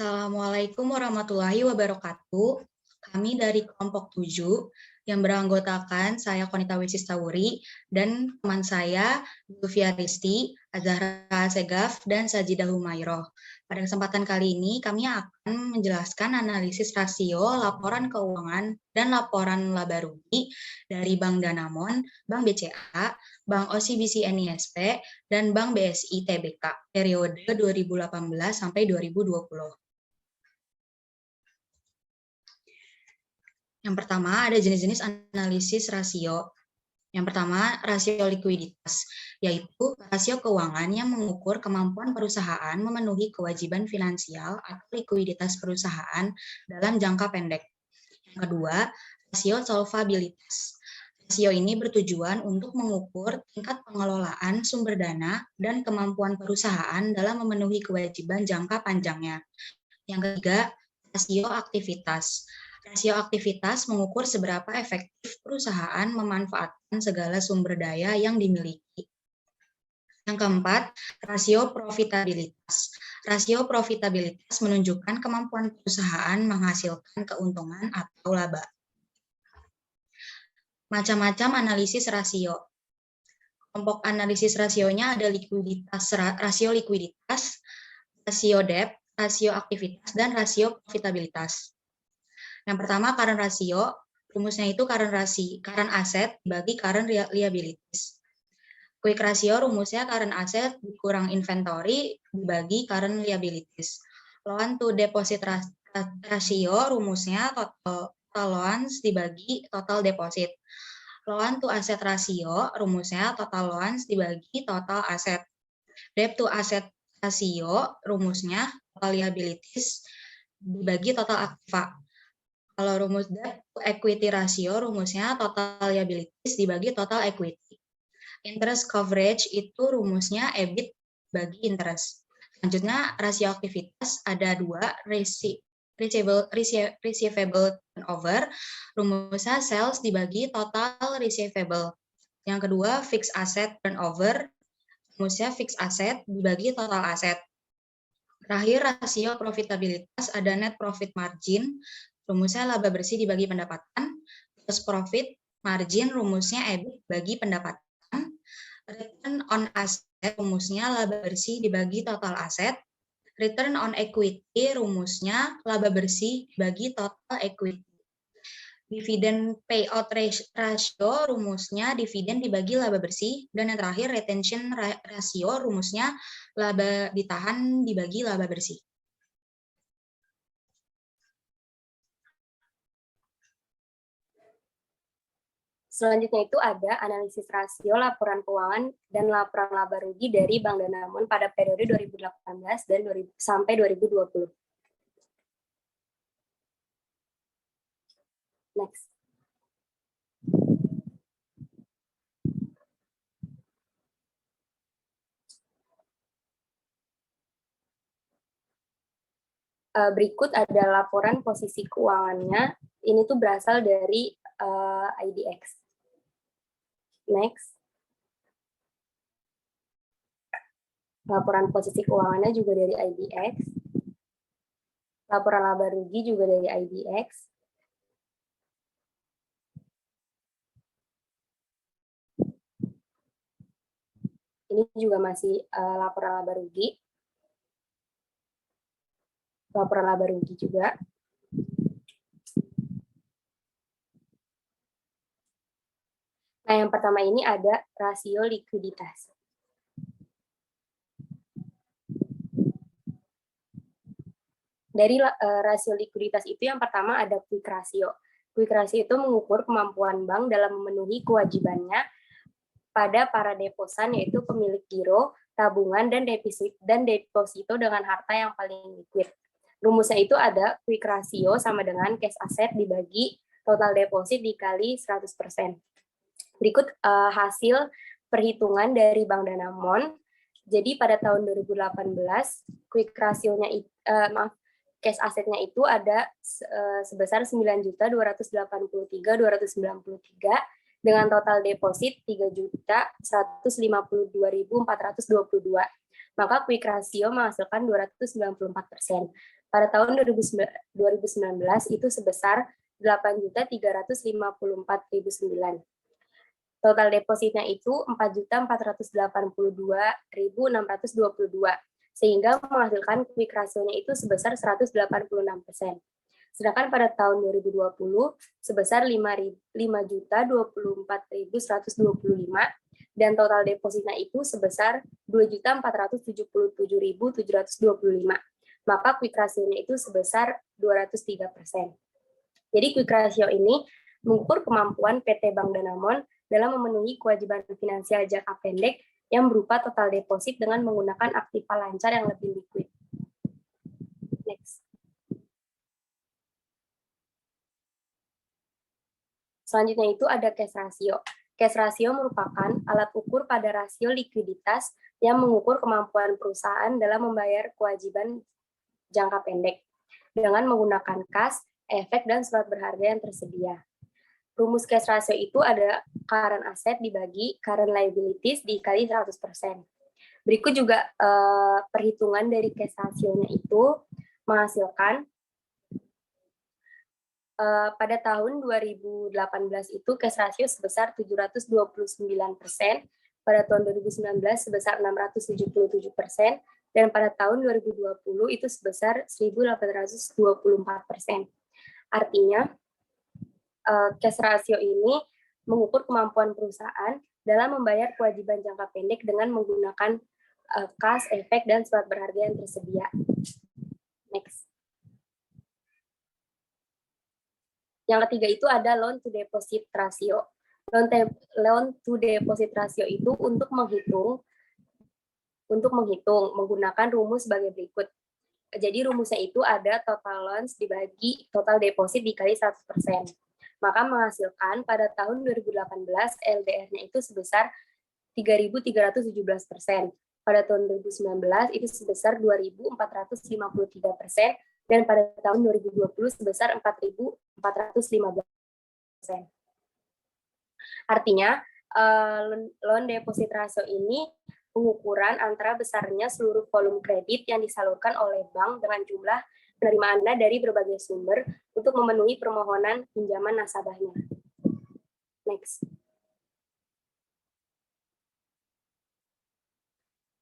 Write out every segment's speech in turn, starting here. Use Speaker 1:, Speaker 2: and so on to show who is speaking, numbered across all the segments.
Speaker 1: Assalamualaikum warahmatullahi wabarakatuh. Kami dari kelompok 7 yang beranggotakan saya Konita Wisistawuri dan teman saya Zulfia Risti, Azahra Segaf, dan Sajidah Humayroh. Pada kesempatan kali ini kami akan menjelaskan analisis rasio, laporan keuangan, dan laporan laba rugi dari Bank Danamon, Bank BCA, Bank OCBC NISP, dan Bank BSI TBK periode 2018 sampai 2020. Yang pertama, ada jenis-jenis analisis rasio. Yang pertama, rasio likuiditas, yaitu rasio keuangan yang mengukur kemampuan perusahaan memenuhi kewajiban finansial atau likuiditas perusahaan dalam jangka pendek. Yang kedua, rasio solvabilitas. Rasio ini bertujuan untuk mengukur tingkat pengelolaan sumber dana dan kemampuan perusahaan dalam memenuhi kewajiban jangka panjangnya. Yang ketiga, rasio aktivitas. Rasio aktivitas mengukur seberapa efektif perusahaan memanfaatkan segala sumber daya yang dimiliki. Yang keempat, rasio profitabilitas. Rasio profitabilitas menunjukkan kemampuan perusahaan menghasilkan keuntungan atau laba. Macam-macam analisis rasio. Kelompok analisis rasionya ada likuiditas, rasio likuiditas, rasio debt, rasio aktivitas, dan rasio profitabilitas. Yang pertama, current ratio, rumusnya itu current asset bagi current liabilities. Quick ratio, rumusnya current asset dikurang inventory dibagi current liabilities. Loan to deposit ratio, rumusnya total loans dibagi total deposit. Loan to asset ratio, rumusnya total loans dibagi total asset. Debt to asset ratio, rumusnya total liabilities dibagi total aktiva. Kalau rumus debt to equity ratio, rumusnya total liabilities dibagi total equity. Interest coverage itu rumusnya EBIT bagi interest. Selanjutnya, rasio aktivitas ada dua, receivable turnover, rumusnya sales dibagi total receivable. Yang kedua, fixed asset turnover, rumusnya fixed asset dibagi total aset. Terakhir, rasio profitabilitas ada net profit margin, rumusnya laba bersih dibagi pendapatan, gross profit margin, rumusnya EBIT bagi pendapatan, return on asset, rumusnya laba bersih dibagi total aset, return on equity, rumusnya laba bersih bagi total equity. Dividen payout ratio, rumusnya dividen dibagi laba bersih, dan yang terakhir retention ratio, rumusnya laba ditahan dibagi laba bersih.
Speaker 2: Selanjutnya itu ada analisis rasio, laporan keuangan, dan laporan laba rugi dari Bank Danamon pada periode 2018 dan sampai 2020. Next. Berikut ada laporan posisi keuangannya. Ini tuh berasal dari IDX. Next. Laporan posisi keuangannya juga dari IDX. Laporan laba rugi juga dari IDX. Ini juga masih laporan laba rugi. Laporan laba rugi juga. Nah, yang pertama ini ada rasio likuiditas. Dari rasio likuiditas itu yang pertama ada quick ratio. Quick ratio itu mengukur kemampuan bank dalam memenuhi kewajibannya pada para deposan, yaitu pemilik giro, tabungan, dan deposito dengan harta yang paling liquid. Rumusnya itu ada quick ratio sama dengan cash asset dibagi total deposit dikali 100%. Berikut hasil perhitungan dari Bank Danamon. Jadi pada tahun 2018, quick ratio-nya cash asetnya itu ada sebesar 9.283.293 dengan total deposit 3.152.422. maka quick ratio menghasilkan 294%. Pada tahun 2019 itu sebesar 8.354.009. Total depositnya itu 4.482.622, sehingga menghasilkan quick ratio-nya itu sebesar 186%. Sedangkan pada tahun 2020 sebesar 5.024.125 dan total depositnya itu sebesar 2.477.725. Maka quick ratio-nya itu sebesar 203%. Jadi quick ratio ini mengukur kemampuan PT Bank Danamon dalam memenuhi kewajiban finansial jangka pendek yang berupa total deposit dengan menggunakan aktiva lancar yang lebih liquid. Next. Selanjutnya itu ada cash ratio. Cash ratio merupakan alat ukur pada rasio likuiditas yang mengukur kemampuan perusahaan dalam membayar kewajiban jangka pendek dengan menggunakan kas, efek, dan surat berharga yang tersedia. Rumus cash ratio itu ada current asset dibagi current liabilities dikali 100%. Berikut juga perhitungan dari cash ratio-nya itu menghasilkan pada tahun 2018 itu cash ratio sebesar 729%, pada tahun 2019 sebesar 677%, dan pada tahun 2020 itu sebesar 1.824%. Artinya, cash ratio ini mengukur kemampuan perusahaan dalam membayar kewajiban jangka pendek dengan menggunakan kas, efek, dan surat berharga yang tersedia. Next. Yang ketiga itu ada loan to deposit ratio. Loan to deposit ratio itu untuk menghitung menggunakan rumus sebagai berikut. Jadi rumusnya itu ada total loans dibagi total deposit dikali 100%. Maka menghasilkan pada tahun 2018 LDR-nya itu sebesar 3.317%. Pada tahun 2019 itu sebesar 2.453%, dan pada tahun 2020 sebesar 4.415%. Artinya, loan deposit ratio ini pengukuran antara besarnya seluruh volume kredit yang disalurkan oleh bank dengan jumlah penerimaan dari berbagai sumber untuk memenuhi permohonan pinjaman nasabahnya. Next.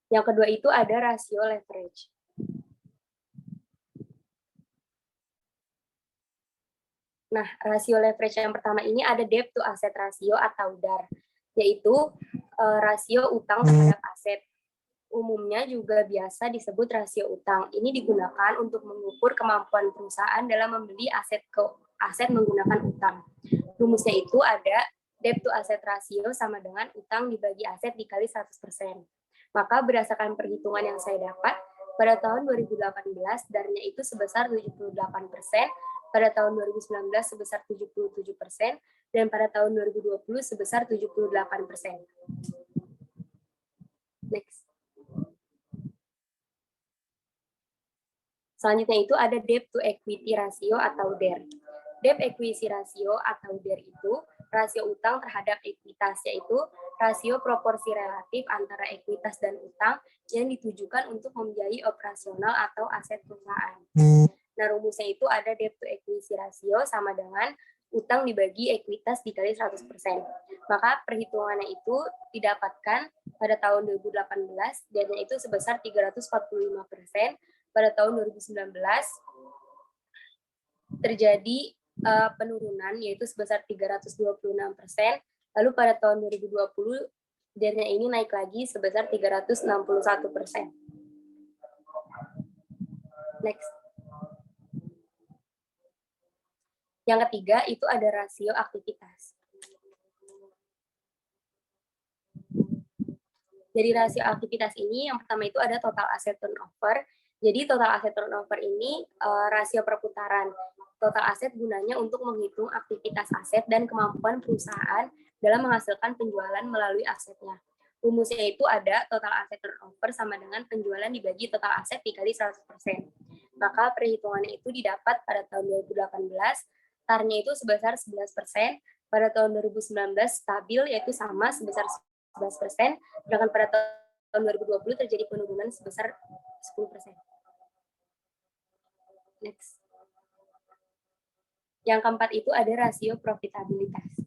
Speaker 2: Yang kedua itu ada rasio leverage. Nah, rasio leverage yang pertama ini ada debt to asset ratio atau DAR, yaitu rasio utang terhadap aset. Umumnya juga biasa disebut rasio utang. Ini digunakan untuk mengukur kemampuan perusahaan dalam membeli aset menggunakan utang. Rumusnya itu ada debt to asset ratio sama dengan utang dibagi aset dikali 100%. Maka berdasarkan perhitungan yang saya dapat, pada tahun 2018 DAR-nya itu sebesar 78%, pada tahun 2019 sebesar 77%, dan pada tahun 2020 sebesar 78%. Next. Selanjutnya itu ada debt to equity ratio atau DER. Debt equity ratio atau DER itu rasio utang terhadap ekuitas, yaitu rasio proporsi relatif antara ekuitas dan utang yang ditujukan untuk membiayai operasional atau aset perusahaan. Nah, rumusnya itu ada debt to equity ratio sama dengan utang dibagi ekuitas dikali 100%. Maka perhitungannya itu didapatkan pada tahun 2018, DER-nya itu sebesar 345%, pada tahun 2019 terjadi penurunan yaitu sebesar 326%, lalu pada tahun 2020 DER-nya ini naik lagi sebesar 361%. Next. Yang ketiga itu ada rasio aktivitas. Dari rasio aktivitas ini yang pertama itu ada total asset turnover. Jadi total asset turnover ini rasio perputaran. Total aset gunanya untuk menghitung aktivitas aset dan kemampuan perusahaan dalam menghasilkan penjualan melalui asetnya. Rumusnya itu ada total asset turnover sama dengan penjualan dibagi total aset dikali 100%. Maka perhitungannya itu didapat pada tahun 2018, TAR-nya itu sebesar 11%, pada tahun 2019 stabil yaitu sama sebesar 11%, sedangkan pada tahun 2020 terjadi penurunan sebesar 10%. Next. Yang keempat itu ada rasio profitabilitas.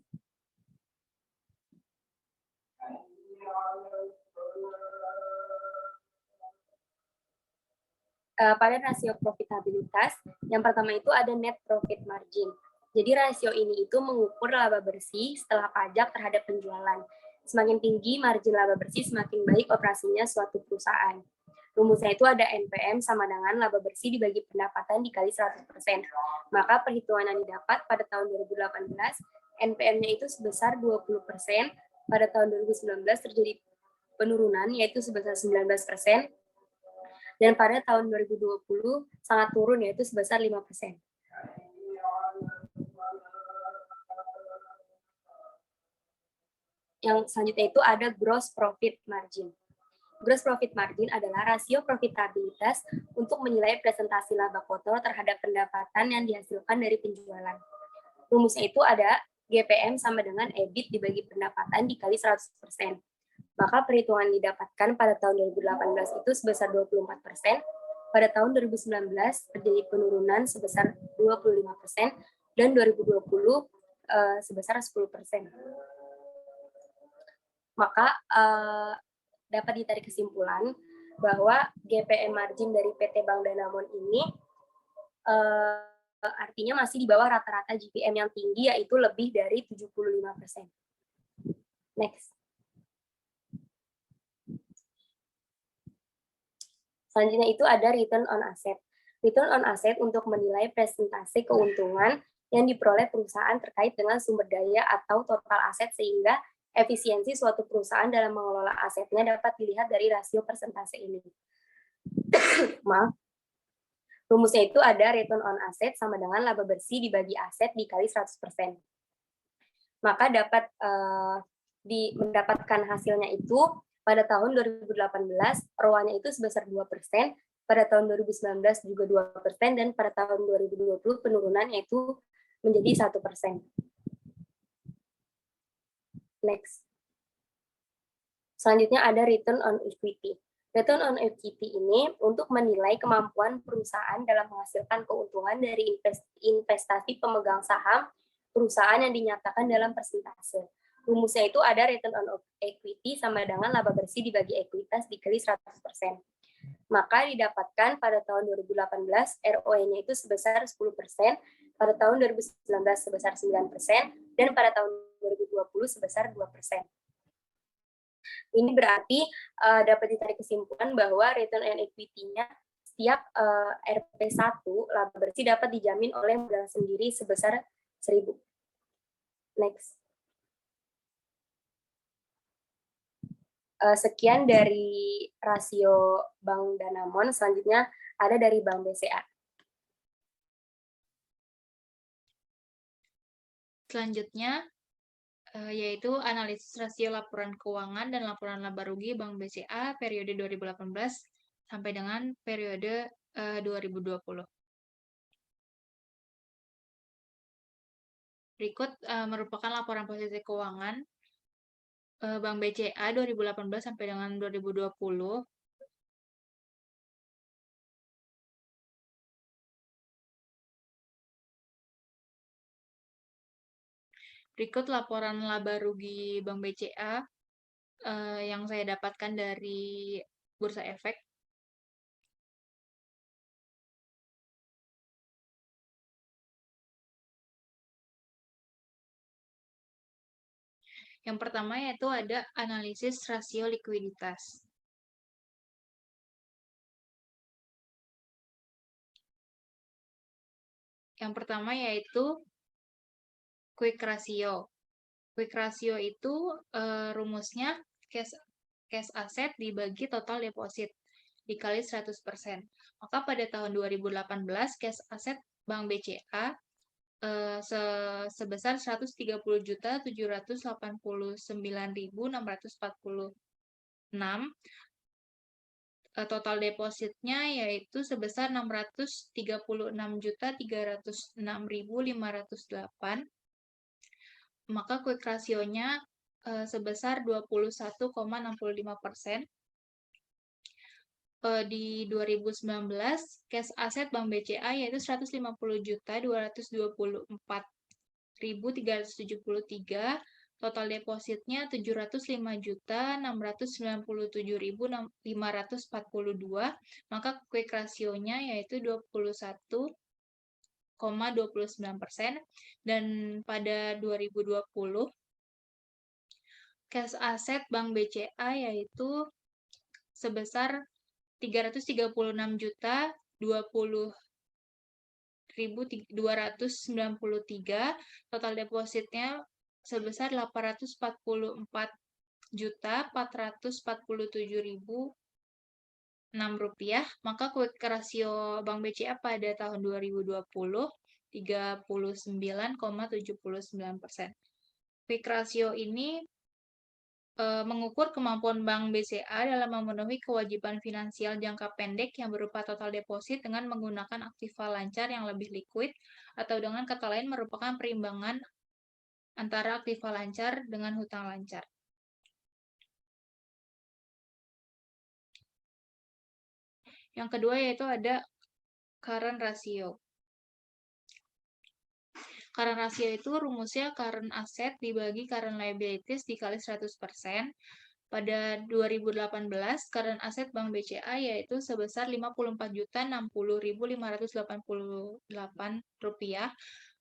Speaker 2: Pada rasio profitabilitas, yang pertama itu ada net profit margin. Jadi rasio ini itu mengukur laba bersih setelah pajak terhadap penjualan. Semakin tinggi margin laba bersih, semakin baik operasinya suatu perusahaan. Rumusnya itu ada NPM sama dengan laba bersih dibagi pendapatan dikali 100%. Maka perhitungan yang didapat pada tahun 2018, NPM-nya itu sebesar 20%, pada tahun 2019 terjadi penurunan yaitu sebesar 19%, dan pada tahun 2020 sangat turun yaitu sebesar 5%. Yang selanjutnya itu ada gross profit margin. Gross profit margin adalah rasio profitabilitas untuk menilai presentasi laba kotor terhadap pendapatan yang dihasilkan dari penjualan. Rumusnya itu ada GPM sama dengan EBIT dibagi pendapatan dikali 100%. Maka perhitungan didapatkan pada tahun 2018 itu sebesar 24%, pada tahun 2019 terjadi penurunan sebesar 25%, dan 2020 sebesar 10%. Maka dapat ditarik kesimpulan bahwa GPM margin dari PT Bank Danamon ini artinya masih di bawah rata-rata GPM yang tinggi, yaitu lebih dari 75%. Next. Selanjutnya itu ada return on asset. Return on asset untuk menilai presentasi keuntungan yang diperoleh perusahaan terkait dengan sumber daya atau total aset, sehingga efisiensi suatu perusahaan dalam mengelola asetnya dapat dilihat dari rasio persentase ini. Maaf. Rumusnya itu ada return on asset sama dengan laba bersih dibagi aset dikali 100%. Maka dapat mendapatkan hasilnya itu pada tahun 2018 ROA-nya itu sebesar 2%, pada tahun 2019 juga 2%, dan pada tahun 2020 penurunannya itu menjadi 1%. Next. Selanjutnya ada return on equity. Return on equity ini untuk menilai kemampuan perusahaan dalam menghasilkan keuntungan dari investasi pemegang saham perusahaan yang dinyatakan dalam persentase. Rumusnya itu ada return on equity sama dengan laba bersih dibagi ekuitas dikali 100%. Maka didapatkan pada tahun 2018 ROE-nya itu sebesar 10%, pada tahun 2019 sebesar 9%, dan pada tahun 2020 sebesar 2%. Ini berarti dapat ditarik kesimpulan bahwa return on equity-nya setiap RP1 laba bersih dapat dijamin oleh modal sendiri sebesar 1.000. Next. Sekian dari rasio Bank Danamon. Selanjutnya ada dari Bank BCA.
Speaker 1: Selanjutnya yaitu analisis rasio laporan keuangan dan laporan laba rugi Bank BCA periode 2018 sampai dengan periode 2020. Berikut merupakan laporan posisi keuangan Bank BCA 2018 sampai dengan 2020. Berikut laporan laba rugi Bank BCA yang saya dapatkan dari Bursa Efek. Yang pertama yaitu ada analisis rasio likuiditas. Yang pertama yaitu quick ratio. Quick ratio itu rumusnya cash asset dibagi total deposit dikali 100%. Maka pada tahun 2018 cash asset Bank BCA sebesar 130.789.646. Total depositnya yaitu sebesar 636.306.508. Maka quick ratio-nya sebesar 21,65%.
Speaker 3: di 2019 cash aset Bank BCA yaitu 150.224.373, total depositnya 705.697.542, maka quick rasionya yaitu 21,29%, dan pada 2020 cash aset Bank BCA yaitu sebesar 330.020.293, total depositnya sebesar 844.447.006 rupiah, maka quick rasio Bank BCA pada tahun 2020 39,79%. Quick rasio ini mengukur kemampuan Bank BCA dalam memenuhi kewajiban finansial jangka pendek yang berupa total deposit dengan menggunakan aktiva lancar yang lebih liquid, atau dengan kata lain merupakan perimbangan antara aktiva lancar dengan hutang lancar. Yang kedua yaitu ada current ratio. Current ratio itu rumusnya current asset dibagi current liabilities dikali 100%. Pada 2018, current asset Bank BCA yaitu sebesar Rp50.060.588.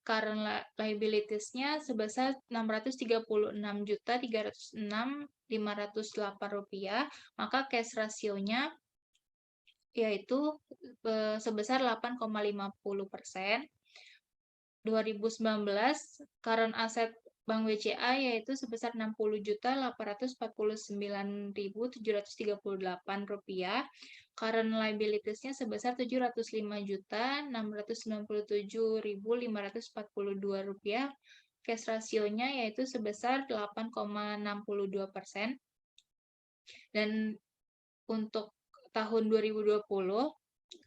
Speaker 3: Current liabilities-nya sebesar Rp636.306.508. Maka cash rasionya yaitu sebesar 8,50%. 2019 current asset Bank BCA yaitu sebesar Rp60.849.738. Current liabilities-nya sebesar Rp705.697.542. Cash rasionya yaitu sebesar 8,62%. Dan untuk tahun 2020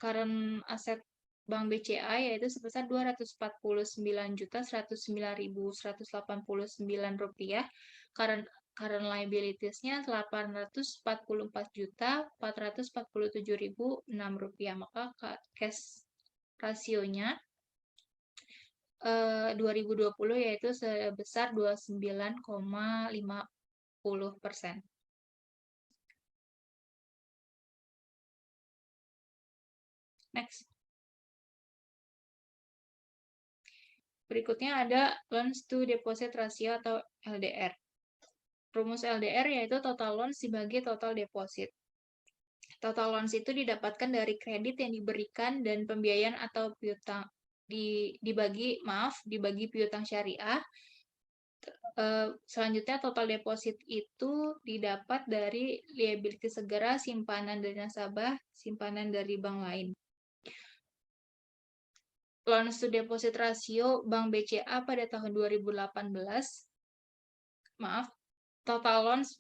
Speaker 3: current asset Bank BCA yaitu sebesar Rp249.109.189. Current liabilities-nya Rp844.447.006. Maka cash rasionya 2020 yaitu sebesar 29,50%. Next. Berikutnya ada loans to deposit ratio atau LDR. Rumus LDR yaitu total loans dibagi total deposit. Total loans itu didapatkan dari kredit yang diberikan dan pembiayaan atau piutang dibagi piutang syariah. Selanjutnya total deposit itu didapat dari liability segera, simpanan dari nasabah, simpanan dari bank lain. Loans to deposit ratio Bank BCA pada tahun 2018, total loans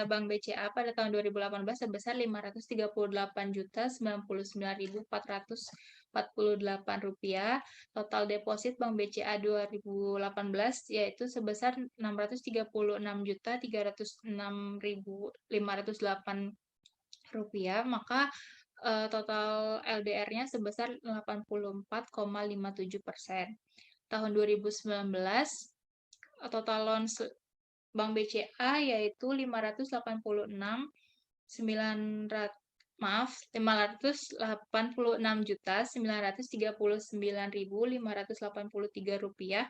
Speaker 3: Bank BCA pada tahun 2018 sebesar Rp539.448. Total deposit Bank BCA 2018 yaitu sebesar Rp634.306.508. Maka total LDR-nya sebesar 84,57%. Tahun 2019, total loans Bank BCA yaitu 586.939.583.583 rupiah.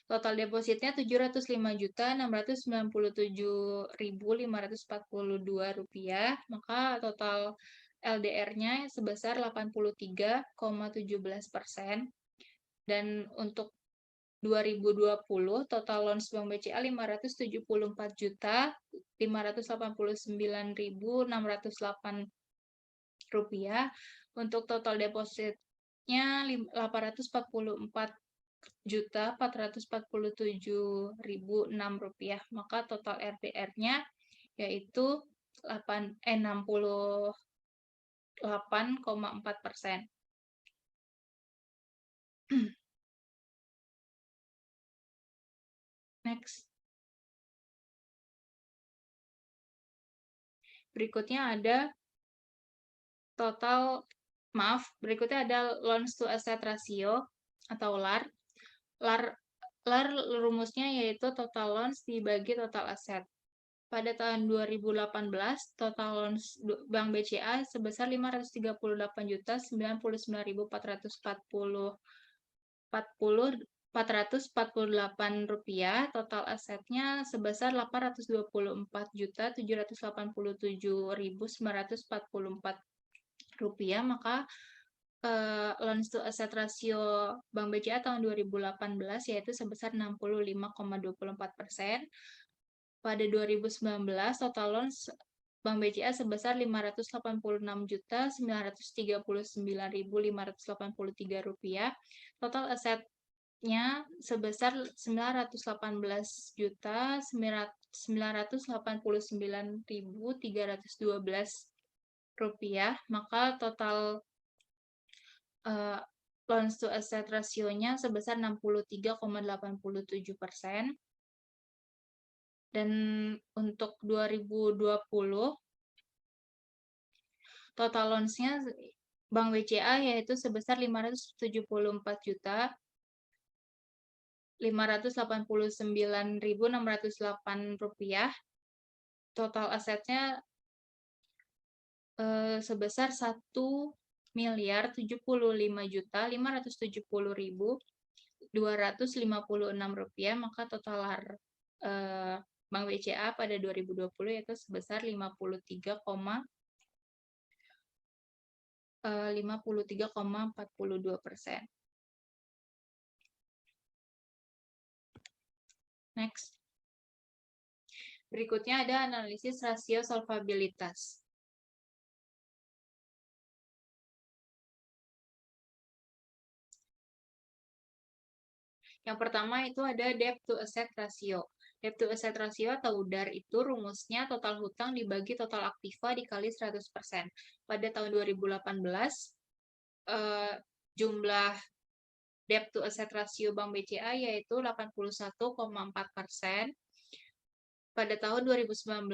Speaker 3: Total depositnya Rp795.697.542. Maka total LDR-nya sebesar 83,17%. Dan untuk 2020 total loans Bank BCA Rp574.589.608. Untuk total depositnya Rp444.447.006. Maka total RDR-nya yaitu 68,4%. Next. Berikutnya ada berikutnya ada loans to asset ratio atau LAR. LAR rumusnya yaitu total loans dibagi total aset. Pada tahun 2018, total loans Bank BCA sebesar 538.448 rupiah, total asetnya sebesar 824.787.944 rupiah, maka loans to asset ratio Bank BCA tahun 2018 yaitu sebesar 65,24%. Pada 2019, total loans Bank BCA sebesar 586.939.583 rupiah. Total asetnya sebesar 989.989.312 rupiah. Maka total loans to asset rasionya sebesar 63,87%. Dan untuk 2020, total loans-nya Bank BCA yaitu sebesar 574.589.608 rupiah. Total asetnya sebesar 1.075.570.256 rupiah. Maka total Bank BCA pada 2020 yaitu sebesar 53,42%. Next. Berikutnya ada analisis rasio solvabilitas. Yang pertama itu ada debt to asset ratio. Debt to asset ratio atau DAR itu rumusnya total hutang dibagi total aktiva dikali 100%. Pada tahun 2018, jumlah debt to asset ratio Bank BCA yaitu 81,4%. Pada tahun 2019,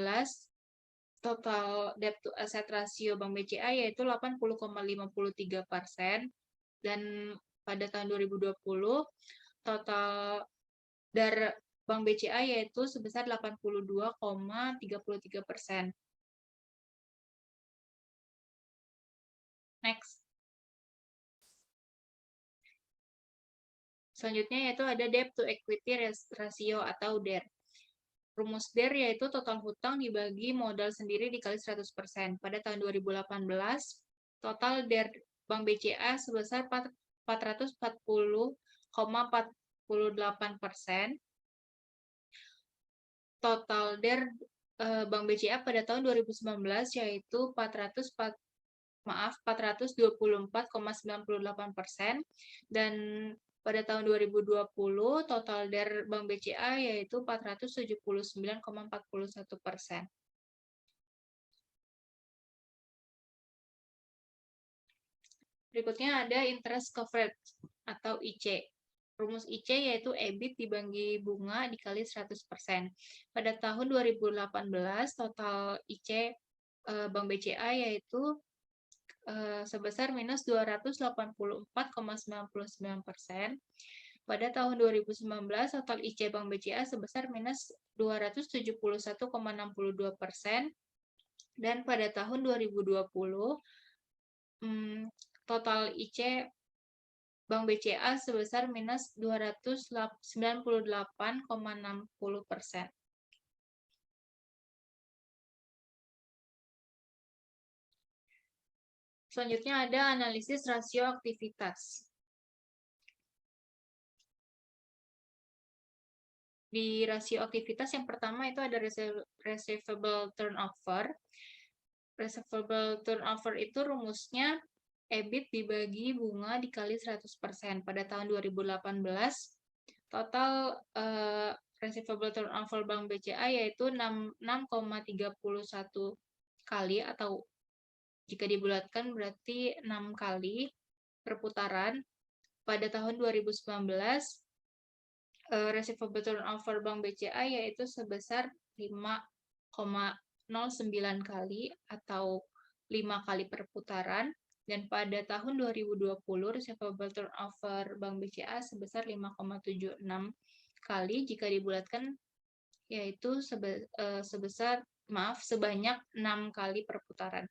Speaker 3: total debt to asset ratio Bank BCA yaitu 80,53%. Dan pada tahun 2020, total DAR Bank BCA yaitu sebesar 82,33%. Next. Selanjutnya yaitu ada debt to equity ratio atau DER. Rumus DER yaitu total hutang dibagi modal sendiri dikali 100%. Pada tahun 2018, total DER Bank BCA sebesar 440,48%. Total DER Bank BCA pada tahun 2019 yaitu 424,98%, dan pada tahun 2020 total DER Bank BCA yaitu 479,41%. Berikutnya ada interest coverage atau IC. Rumus IC yaitu EBIT dibagi bunga dikali 100%. Pada tahun 2018, total IC Bank BCA yaitu sebesar minus 284,99%. Pada tahun 2019, total IC Bank BCA sebesar minus 271,62%. Dan pada tahun 2020, total IC Bank BCA sebesar minus 298,60%. Selanjutnya ada analisis rasio aktivitas. Di rasio aktivitas yang pertama itu ada receivable turnover. Receivable turnover itu rumusnya EBIT dibagi bunga dikali 100%. Pada tahun 2018, total receivable turnover Bank BCA yaitu 6,31 kali, atau jika dibulatkan berarti 6 kali perputaran. Pada tahun 2019, receivable turnover Bank BCA yaitu sebesar 5,09 kali atau 5 kali perputaran, dan pada tahun 2020 receivable turnover Bank BCA sebesar 5,76 kali jika dibulatkan, yaitu sebanyak 6 kali perputaran.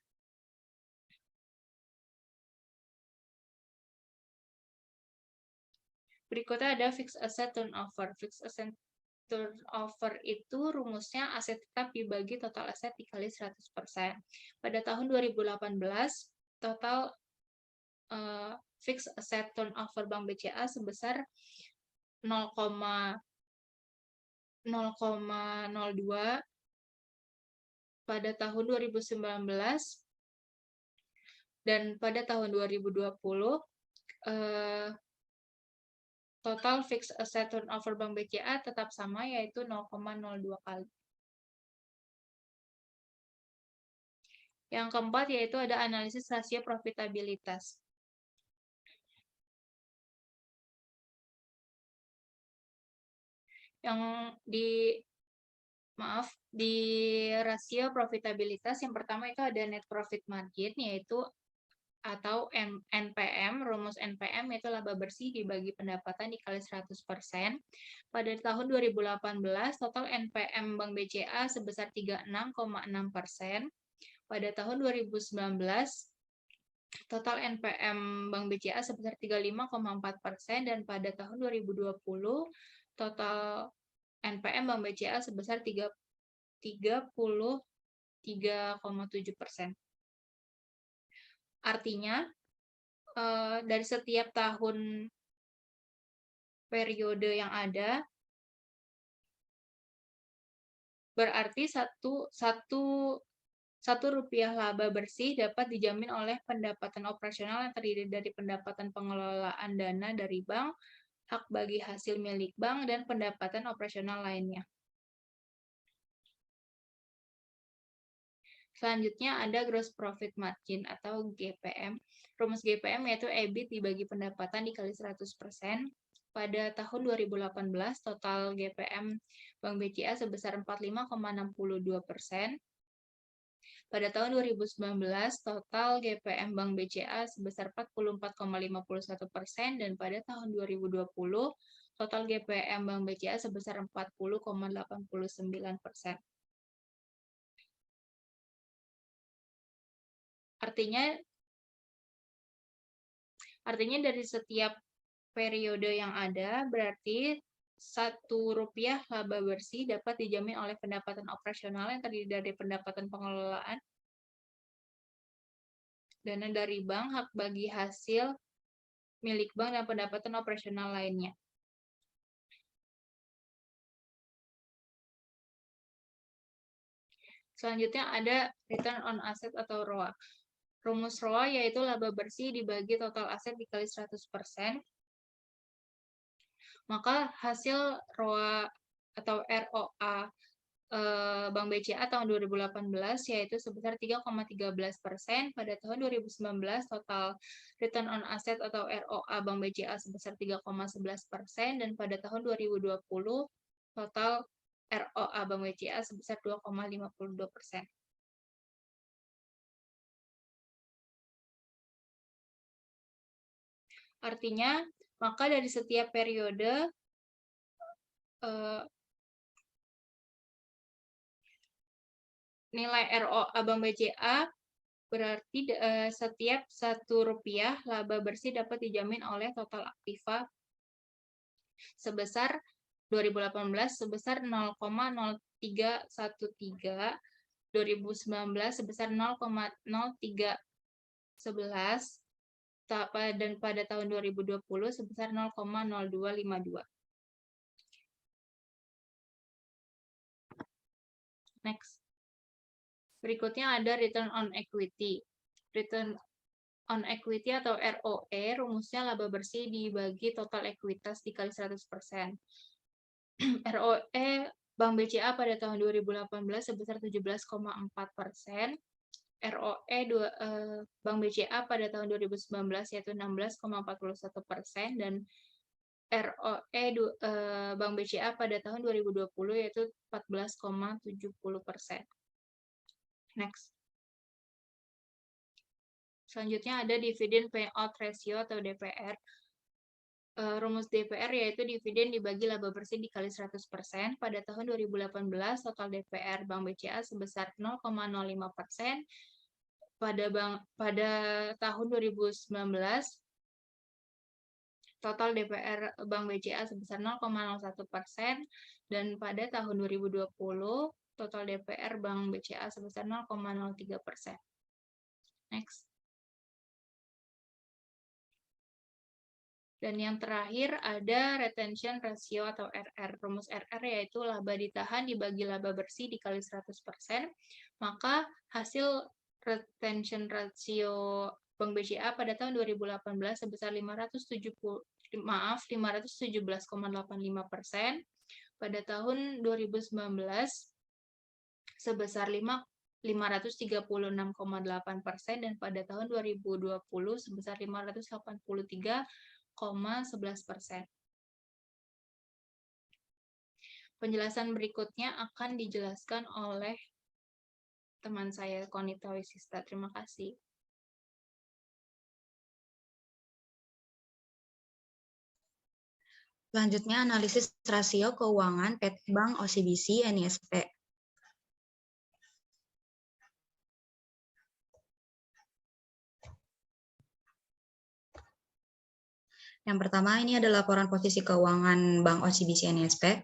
Speaker 3: Berikutnya ada fixed asset turnover. Fixed asset turnover itu rumusnya aset tetap dibagi total aset dikali 100%. Pada tahun 2018, total fixed asset turnover Bank BCA sebesar 0,02 pada tahun 2019, dan pada tahun 2020 total fixed asset turnover Bank BCA tetap sama, yaitu 0,02 kali. Yang keempat yaitu ada analisis rasio profitabilitas. Yang di rasio profitabilitas yang pertama itu ada net profit margin, yaitu atau NPM. Rumus NPM itu laba bersih dibagi pendapatan dikali 100%. Pada tahun 2018 total NPM Bank BCA sebesar 36,6%. Pada tahun 2019 total NPM Bank BCA sebesar 35,4%, dan pada tahun 2020 total NPM Bank BCA sebesar 33,7%. Artinya, dari setiap tahun periode yang ada, berarti satu rupiah laba bersih dapat dijamin oleh pendapatan operasional yang terdiri dari pendapatan pengelolaan dana dari bank, hak bagi hasil milik bank, dan pendapatan operasional lainnya. Selanjutnya ada gross profit margin atau GPM. Rumus GPM yaitu EBIT dibagi pendapatan dikali 100%. Pada tahun 2018 total GPM Bank BCA sebesar 45,62%. Pada tahun 2019, total GPM Bank BCA sebesar 44,51%, dan pada tahun 2020, total GPM Bank BCA sebesar 40,89%. Artinya dari setiap periode yang ada, berarti Rp1 laba bersih dapat dijamin oleh pendapatan operasional yang terdiri dari pendapatan pengelolaan dana dari bank, hak bagi hasil milik bank, dan pendapatan operasional lainnya. Selanjutnya ada return on asset atau ROA. Rumus ROA yaitu laba bersih dibagi total aset dikali 100%. Maka hasil ROA atau ROA Bank BCA tahun 2018 yaitu sebesar 3,13%. Pada tahun 2019 total return on asset atau ROA Bank BCA sebesar 3,11%, dan pada tahun 2020 total ROA Bank BCA sebesar 2,52%. Artinya, maka dari setiap periode nilai ROA Bank BCA berarti setiap Rp1 laba bersih dapat dijamin oleh total aktiva sebesar 2018 sebesar 0,0313, 2019 sebesar 0,0311, dan pada tahun 2020 sebesar 0,0252. Next. Berikutnya ada return on equity. Return on equity atau ROE, rumusnya laba bersih dibagi total ekuitas dikali 100%. ROE Bank BCA pada tahun 2018 sebesar 17,4%. ROE Bank BCA pada tahun 2019 yaitu 16,41%, dan ROE Bank BCA pada tahun 2020 yaitu 14,70%. Next. Selanjutnya ada Dividend Payout Ratio atau DPR. Rumus DPR yaitu dividen dibagi laba bersih dikali 100%. Pada tahun 2018, total DPR Bank BCA sebesar 0,05%. Pada tahun 2019, total DPR Bank BCA sebesar 0,01%, dan pada tahun 2020, total DPR Bank BCA sebesar 0,03%. Next. Dan yang terakhir ada retention ratio atau RR. Rumus RR yaitu laba ditahan dibagi laba bersih dikali 100%, maka hasil retention ratio Bank BCA pada tahun 2018 sebesar 517,85%, pada tahun 2019 sebesar 536,8%, dan pada tahun 2020 sebesar 583,11%. Penjelasan berikutnya akan dijelaskan oleh teman saya, Konita Wisista. Terima kasih.
Speaker 1: Selanjutnya, analisis rasio keuangan PT Bank OCBC NISP. Yang pertama, ini adalah laporan posisi keuangan Bank OCBC NISP.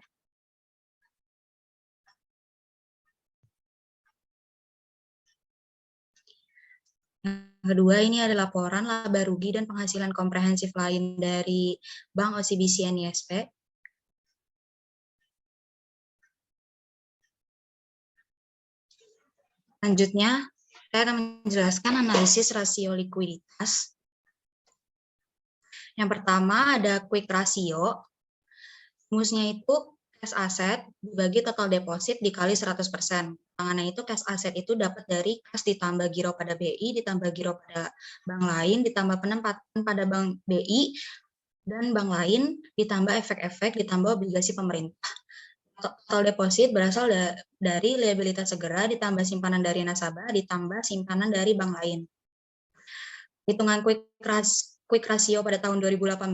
Speaker 1: Yang kedua, ini adalah laporan laba rugi dan penghasilan komprehensif lain dari Bank OCBC NISP. Selanjutnya, saya akan menjelaskan analisis rasio likuiditas. Yang pertama ada quick ratio. Rumusnya itu cash asset dibagi total deposit dikali 100%. Tangannya itu cash asset itu dapat dari kas ditambah giro pada BI, ditambah giro pada bank lain, ditambah penempatan pada bank BI, dan bank lain, ditambah efek-efek, ditambah obligasi pemerintah. Total deposit berasal dari liabilitas segera, ditambah simpanan dari nasabah, ditambah simpanan dari bank lain. Hitungan quick ratio pada tahun 2018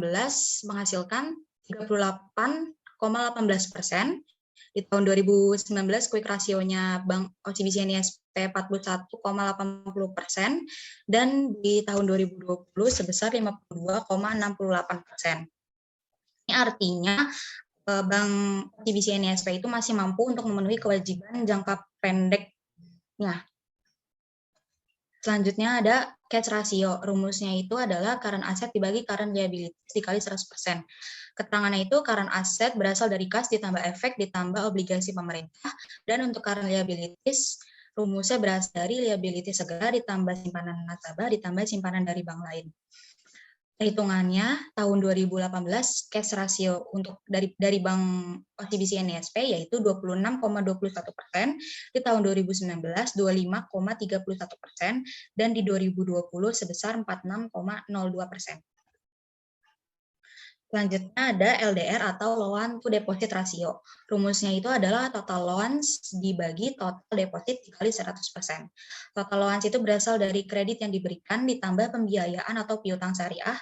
Speaker 1: menghasilkan 38,18%. Di tahun 2019 quick rasionya Bank OCBC NISP 41,80%, dan di tahun 2020 sebesar 52,68%. Ini artinya Bank OCBC NISP itu masih mampu untuk memenuhi kewajiban jangka pendeknya. Selanjutnya ada cash ratio. Rumusnya itu adalah current asset dibagi current liabilities dikali 100%. Keterangannya itu current asset berasal dari kas ditambah efek ditambah obligasi pemerintah, dan untuk current liabilities rumusnya berasal dari liabilities segera ditambah simpanan nasabah ditambah simpanan dari bank lain. Perhitungannya tahun 2018 cash ratio untuk dari Bank OCBC NISP yaitu 26,21%, di tahun 2019 25,31%, dan di 2020 sebesar 46,02%. Selanjutnya ada LDR atau loan to deposit ratio. Rumusnya itu adalah total loans dibagi total deposit dikali 100%. Total loans itu berasal dari kredit yang diberikan ditambah pembiayaan atau piutang syariah.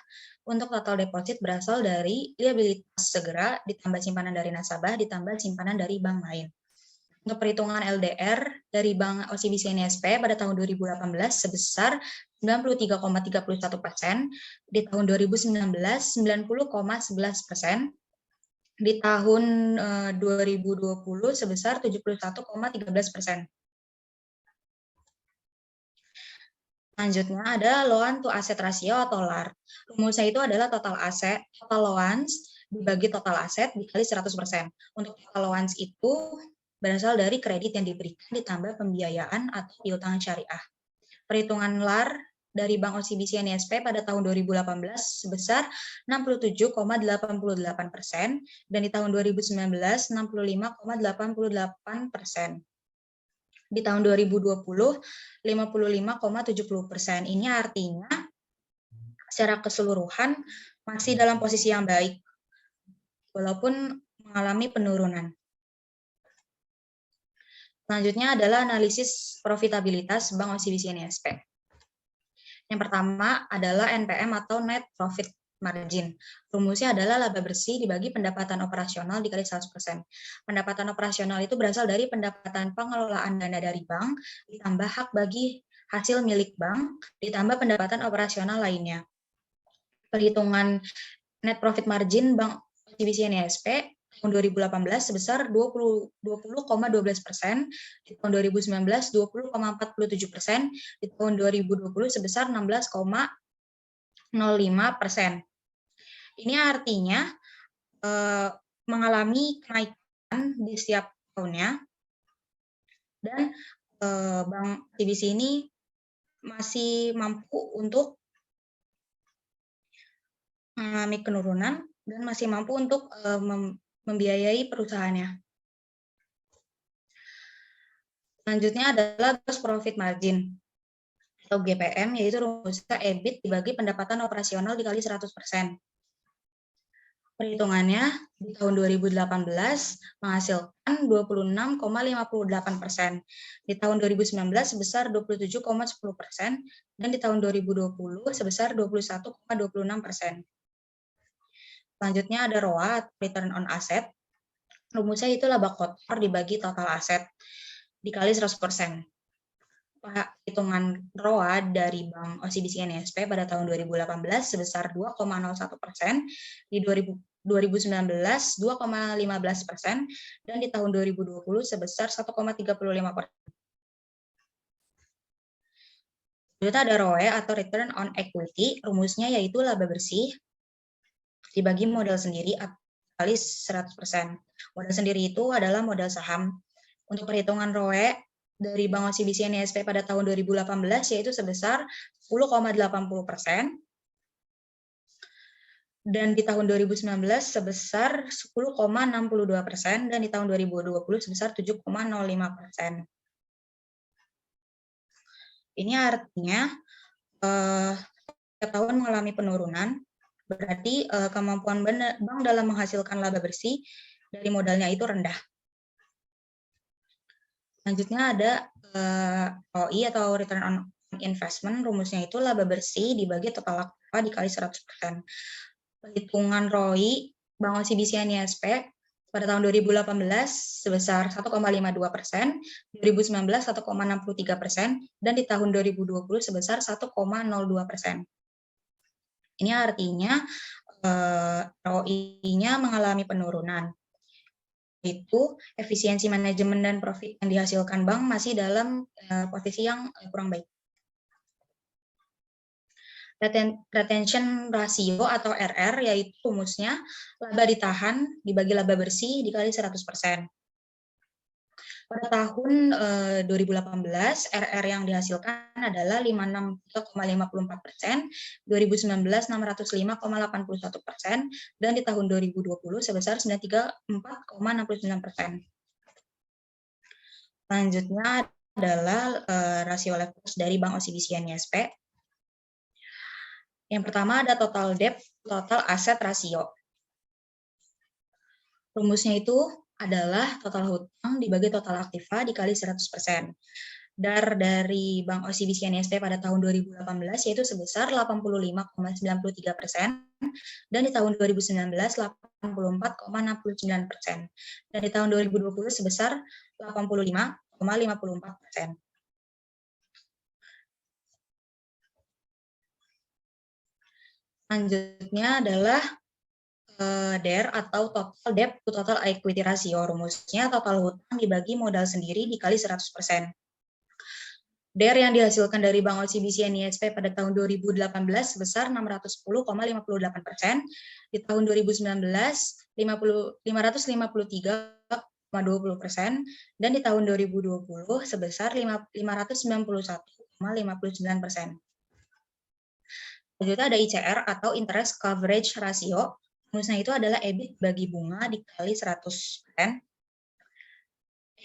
Speaker 1: Untuk total deposit berasal dari liabilitas segera ditambah simpanan dari nasabah ditambah simpanan dari bank lain. Untuk perhitungan LDR dari Bank OCBC NISP pada tahun 2018 sebesar 93,31%, di tahun 2019 90,11%, di tahun 2020 sebesar 71,13%. Selanjutnya ada loan to asset ratio atau LAR. Rumusnya itu adalah total aset, total loans dibagi total aset dikali 100%. Untuk total loans itu berasal dari kredit yang diberikan ditambah pembiayaan atau piutang syariah. Perhitungan LAR dari Bank OCBC NISP pada tahun 2018 sebesar 67,88%, dan di tahun 2019 65,88%. Di tahun 2020 55,70%. Ini artinya secara keseluruhan masih dalam posisi yang baik walaupun mengalami penurunan. Selanjutnya adalah analisis profitabilitas Bank OCBC NISP. Yang pertama adalah NPM atau Net Profit Margin. Rumusnya adalah laba bersih dibagi pendapatan operasional dikali 100%. Pendapatan operasional itu berasal dari pendapatan pengelolaan dana dari bank, ditambah hak bagi hasil milik bank, ditambah pendapatan operasional lainnya. Perhitungan net profit margin Bank OCBC NISP tahun 2018 sebesar 20,12%, di tahun 2019 20,47%, di tahun 2020 sebesar 16,05%. Ini artinya mengalami kenaikan di setiap tahunnya, dan Bank OCBC ini masih mampu untuk mengalami penurunan dan masih mampu untuk membiayai perusahaannya. Selanjutnya adalah gross profit margin atau GPM, yaitu rumusnya EBIT dibagi pendapatan operasional dikali 100%. Perhitungannya di tahun 2018 menghasilkan 26,58%, di tahun 2019 sebesar 27,10%, dan di tahun 2020 sebesar 21,26%. Selanjutnya ada ROA, return on asset. Rumusnya itu laba kotor dibagi total aset dikali 100%. Hitungan ROA dari Bank OCBC NISP pada tahun 2018 sebesar 2,01%, di 2019 2,15%, dan di tahun 2020 sebesar 1,35%. Selanjutnya ada ROE atau return on equity. Rumusnya yaitu laba bersih dibagi modal sendiri kali 100%. Modal sendiri itu adalah modal saham. Untuk perhitungan ROE dari Bank OCBC NISP pada tahun 2018 yaitu sebesar 10,80%, dan di tahun 2019 sebesar 10,62%, dan di tahun 2020 sebesar 7,05%. Ini artinya setiap tahun mengalami penurunan, berarti kemampuan bank dalam menghasilkan laba bersih dari modalnya itu rendah. Selanjutnya ada ROI atau return on investment. Rumusnya itu laba bersih dibagi total aktiva dikali 100%. Perhitungan ROI Bank OCBC NISP pada tahun 2018 sebesar 1,52%, 2019 1,63%, dan di tahun 2020 sebesar 1,02%. Ini artinya ROI-nya mengalami penurunan. Itu efisiensi manajemen dan profit yang dihasilkan bank masih dalam posisi yang kurang baik. Retention ratio atau RR yaitu rumusnya laba ditahan dibagi laba bersih dikali 100%. Pada tahun 2018, RR yang dihasilkan adalah 56,54%, 2019 605,81%, dan di tahun 2020 sebesar 93,49%. Selanjutnya adalah rasio leverage dari Bank OCBC NISP. Yang pertama ada total debt, total aset rasio. Rumusnya itu adalah total hutang dibagi total aktiva dikali 100%. DAR dari Bank OCBC NISP pada tahun 2018 yaitu sebesar 85,93%, dan di tahun 2019 84,69%, dan di tahun 2020 sebesar 85,54%. Selanjutnya adalah DER atau total debt to total equity ratio. Rumusnya total hutang dibagi modal sendiri dikali 100%. DER yang dihasilkan dari Bank OCBC NISP pada tahun 2018 sebesar 610,58%, di tahun 2019 553,20%, dan di tahun 2020 sebesar 591,59%. Selanjutnya ada ICR atau interest coverage ratio. Rumusnya itu adalah EBIT bagi bunga dikali 100%.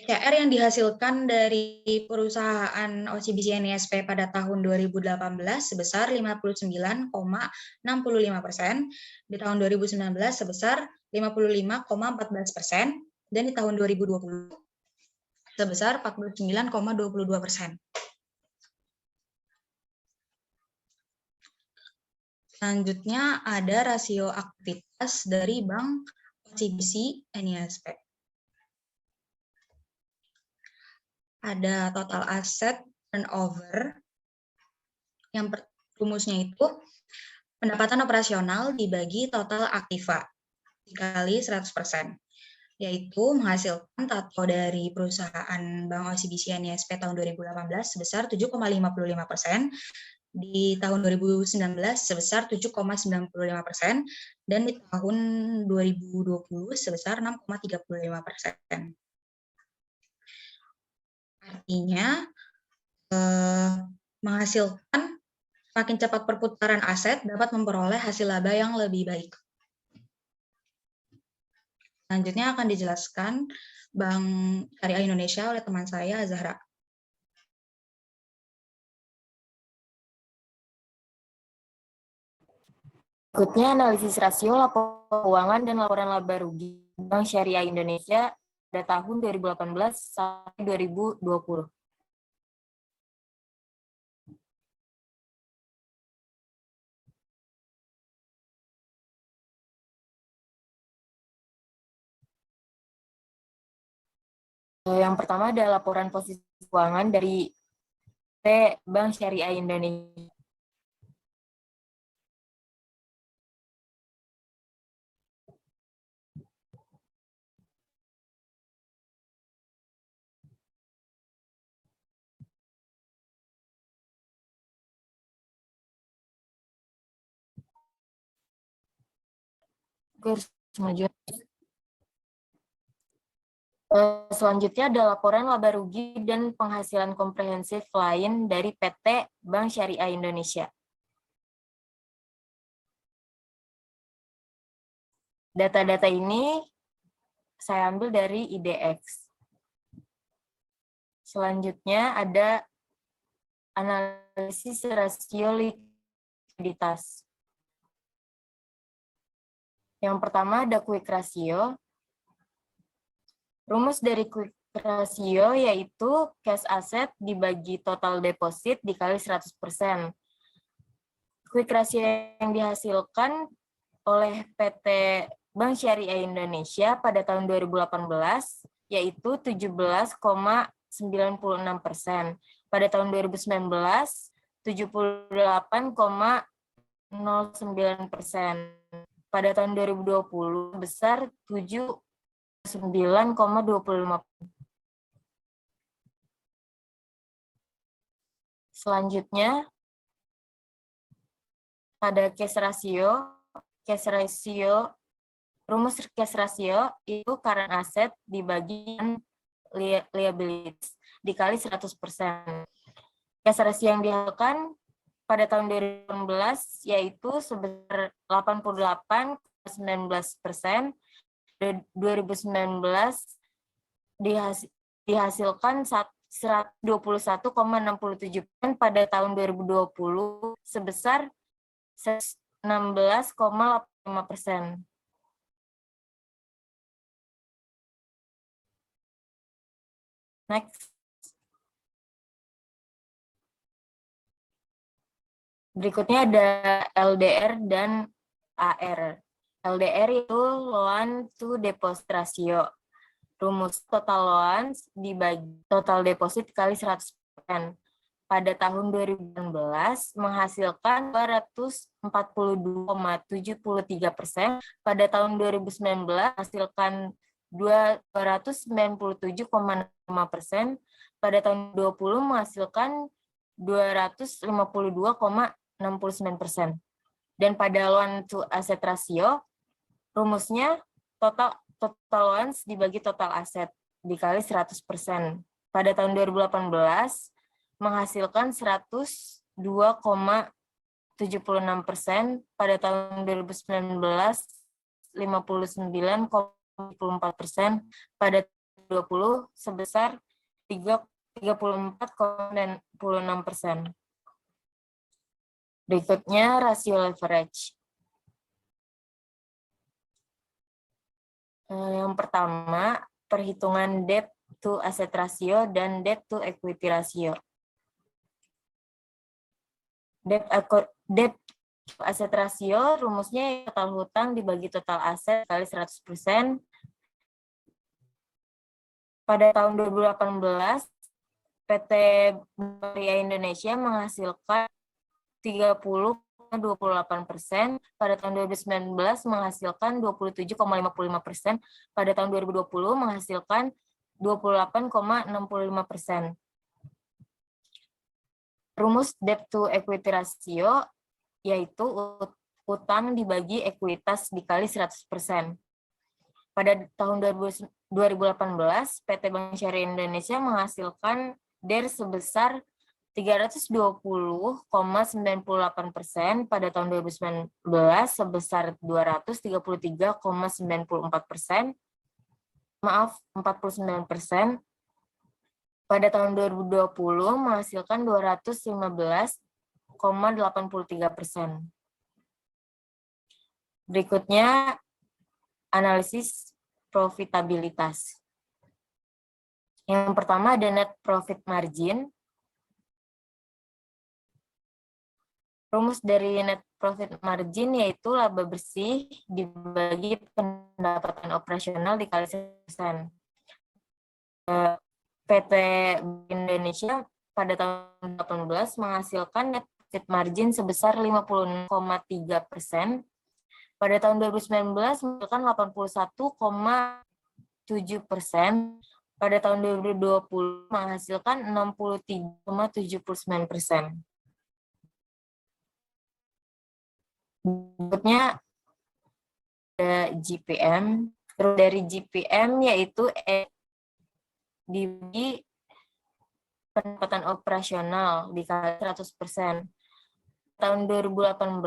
Speaker 1: ICR yang dihasilkan dari perusahaan OCBC NISP pada tahun 2018 sebesar 59,65%, di tahun 2019 sebesar 55,14%, dan di tahun 2020 sebesar 49,22%. Selanjutnya ada rasio aktivitas dari bank OCBC NISP. Ada total aset turnover, yang rumusnya itu pendapatan operasional dibagi total aktiva dikali 100%, yaitu menghasilkan tato dari perusahaan Bank OCBC NISP tahun 2018 sebesar 7,55%, di tahun 2019 sebesar 7,95%, dan di tahun 2020 sebesar 6,35%. Artinya, menghasilkan semakin cepat perputaran aset dapat memperoleh hasil laba yang lebih baik. Selanjutnya akan dijelaskan Bank Syariah Indonesia oleh teman saya, Zahra.
Speaker 4: Berikutnya analisis rasio laporan keuangan dan laporan laba rugi Bank Syariah Indonesia pada tahun 2018 sampai 2020. Yang pertama ada laporan posisi keuangan dari Bank Syariah Indonesia. Selanjutnya ada laporan laba rugi dan penghasilan komprehensif lain dari PT Bank Syariah Indonesia. Data-data ini saya ambil dari IDX. Selanjutnya ada analisis rasio likuiditas. Yang pertama ada quick ratio. Rumus dari quick ratio yaitu cash asset dibagi total deposit dikali 100%. Quick ratio yang dihasilkan oleh PT Bank Syariah Indonesia pada tahun 2018 yaitu 17,96%. Pada tahun 2019, 78,09%. Pada tahun 2020 besar 9,25%. Selanjutnya pada cash ratio, rumus cash ratio itu current asset dibagi liabilities dikali 100%. Cash ratio yang dihasilkan pada tahun 2018 yaitu sebesar 88,19%. 2019 dihasilkan 121,67%, pada tahun 2020 sebesar 16,85%. Next. Berikutnya ada LDR dan AR. LDR itu loan to deposit ratio. Rumus total loans dibagi total deposit kali 100%. Pada tahun 2016 menghasilkan 242,73%. Pada tahun 2019 menghasilkan 297,5%. Pada tahun 2020 menghasilkan 252,69%. Dan pada loan to asset ratio, rumusnya total loans dibagi total aset dikali 100%. Pada tahun 2018 menghasilkan 102,76%. Pada tahun 2019 59,4%. Pada 2020 sebesar 34,6%. Berikutnya rasio leverage. Yang pertama, perhitungan debt to asset ratio dan debt to equity ratio. Debt Aset rasio, rumusnya total hutang dibagi total aset kali 100%. Pada tahun 2018, PT Barya Indonesia menghasilkan 30,28%, pada tahun 2019 menghasilkan 27,55%, pada tahun 2020 menghasilkan 28,65%. Rumus debt to equity ratio yaitu utang dibagi ekuitas dikali 100%. Pada tahun 2018, PT Bank Syariah Indonesia menghasilkan DER sebesar 320,98%, pada tahun 2019 sebesar 233,94%, 49%, pada tahun 2020 menghasilkan 215,83%. Berikutnya, analisis profitabilitas. Yang pertama ada net profit margin. Rumus dari net profit margin yaitu laba bersih dibagi pendapatan operasional dikali 100%. PT Indonesia pada tahun 2018 menghasilkan net profit margin sebesar 50,3%. Pada tahun 2019 menghasilkan 81,7%. Pada tahun 2020 menghasilkan 63,79%. Berikutnya ada GPM. Dari GPM yaitu dibagi pendapatan operasional dikali 100%. Tahun 2018,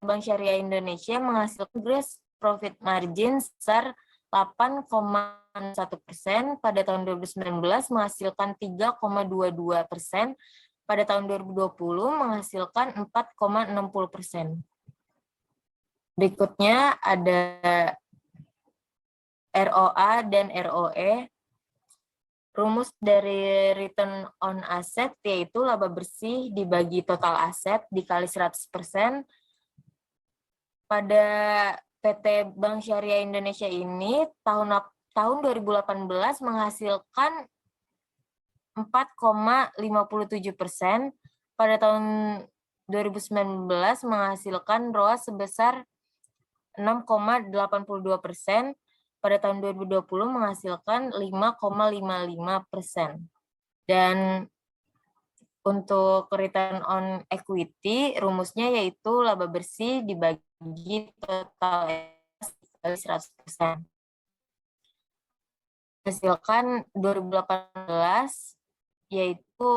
Speaker 4: Bank Syariah Indonesia menghasilkan gross profit margin sebesar 8,1%, pada tahun 2019 menghasilkan 3,22%, pada tahun 2020 menghasilkan 4,60%. Berikutnya ada ROA dan ROE. Rumus dari return on asset yaitu laba bersih dibagi total aset dikali 100%. Pada PT Bank Syariah Indonesia ini tahun 2018 menghasilkan 4,57%, pada tahun 2019 menghasilkan ROA sebesar 6,82%, pada tahun 2020 menghasilkan 5,55%. Dan untuk return on equity, rumusnya yaitu laba bersih dibagi total kali 100%. Hasilkan 2018 yaitu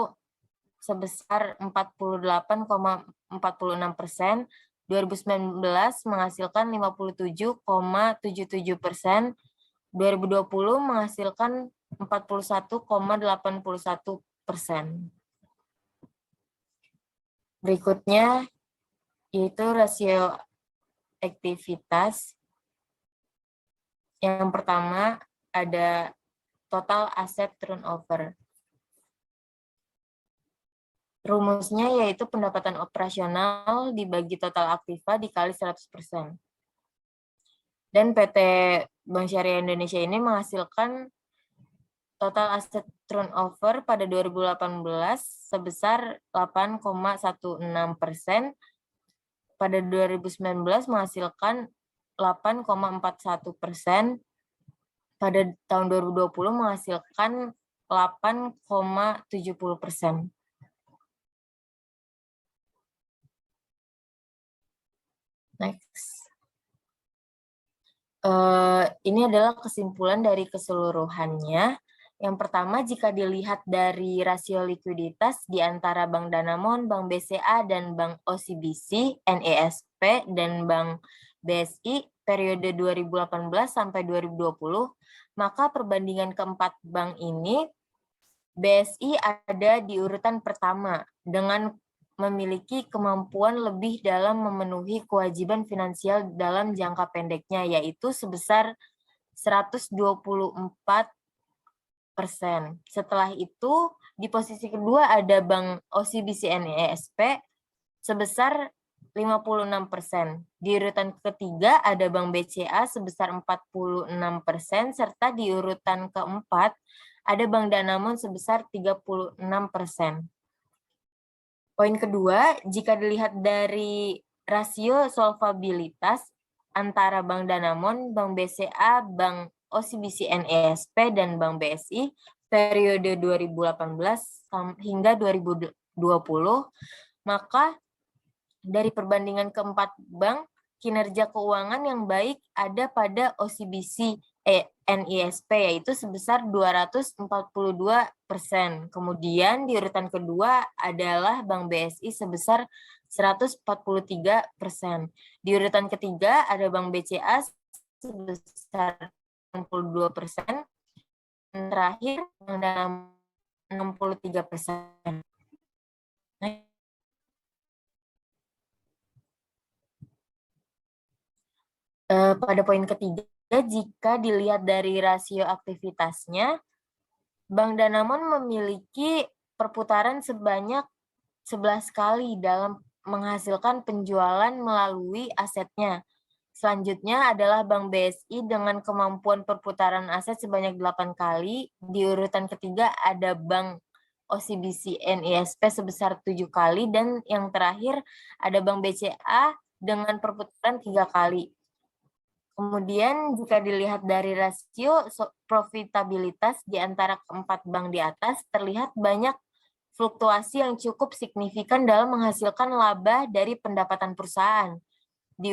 Speaker 4: sebesar 48,46%, 2019 menghasilkan 57,77%, 2020 menghasilkan 41,81%. Berikutnya yaitu rasio aktivitas. Yang pertama ada total asset turnover. Rumusnya yaitu pendapatan operasional dibagi total aktiva dikali 100%. Dan PT Bank Syariah Indonesia ini menghasilkan total aset turnover pada 2018 sebesar 8,16%. Pada 2019 menghasilkan 8,41%. Pada tahun 2020 menghasilkan 8,70%. Next. Ini adalah kesimpulan dari keseluruhannya. Yang pertama, jika dilihat dari rasio likuiditas di antara Bank Danamon, Bank BCA, dan Bank OCBC, NESP, dan Bank BSI periode 2018 sampai 2020, maka perbandingan keempat bank ini, BSI ada di urutan pertama dengan memiliki kemampuan lebih dalam memenuhi kewajiban finansial dalam jangka pendeknya, yaitu sebesar 124%. Setelah itu, di posisi kedua ada Bank OCBC NESP sebesar 56%. Di urutan ketiga ada Bank BCA sebesar 46%, serta di urutan keempat ada Bank Danamon sebesar 36%. Poin kedua, jika dilihat dari rasio solvabilitas antara Bank Danamon, Bank BCA, Bank OCBC NESP, dan Bank BSI periode 2018 hingga 2020, maka dari perbandingan keempat bank, kinerja keuangan yang baik ada pada OCBC NISP, yaitu sebesar 242%. Kemudian di urutan kedua adalah Bank BSI sebesar 143%. Di urutan ketiga ada Bank BCA sebesar 62%. Dan terakhir Bank Danamon 63%. Pada poin ketiga, jika dilihat dari rasio aktivitasnya, Bank Danamon memiliki perputaran sebanyak 11 kali dalam menghasilkan penjualan melalui asetnya. Selanjutnya adalah Bank BSI dengan kemampuan perputaran aset sebanyak 8 kali. Di urutan ketiga ada Bank OCBC NISP sebesar 7 kali. Dan yang terakhir ada Bank BCA dengan perputaran 3 kali. Kemudian jika dilihat dari rasio profitabilitas di antara keempat bank di atas, terlihat banyak fluktuasi yang cukup signifikan dalam menghasilkan laba dari pendapatan perusahaan. Di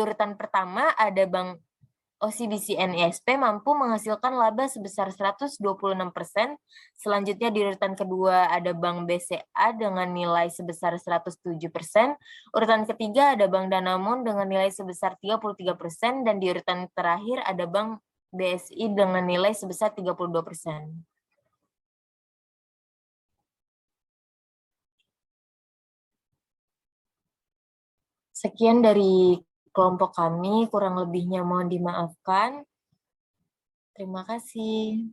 Speaker 4: urutan pertama ada Bank OCBC NISP mampu menghasilkan laba sebesar 126%. Selanjutnya di urutan kedua ada Bank BCA dengan nilai sebesar 107%. Urutan ketiga ada Bank Danamon dengan nilai sebesar 33%. Dan di urutan terakhir ada Bank BSI dengan nilai sebesar 32%. Sekian dari kelompok kami, kurang lebihnya mohon dimaafkan. Terima kasih.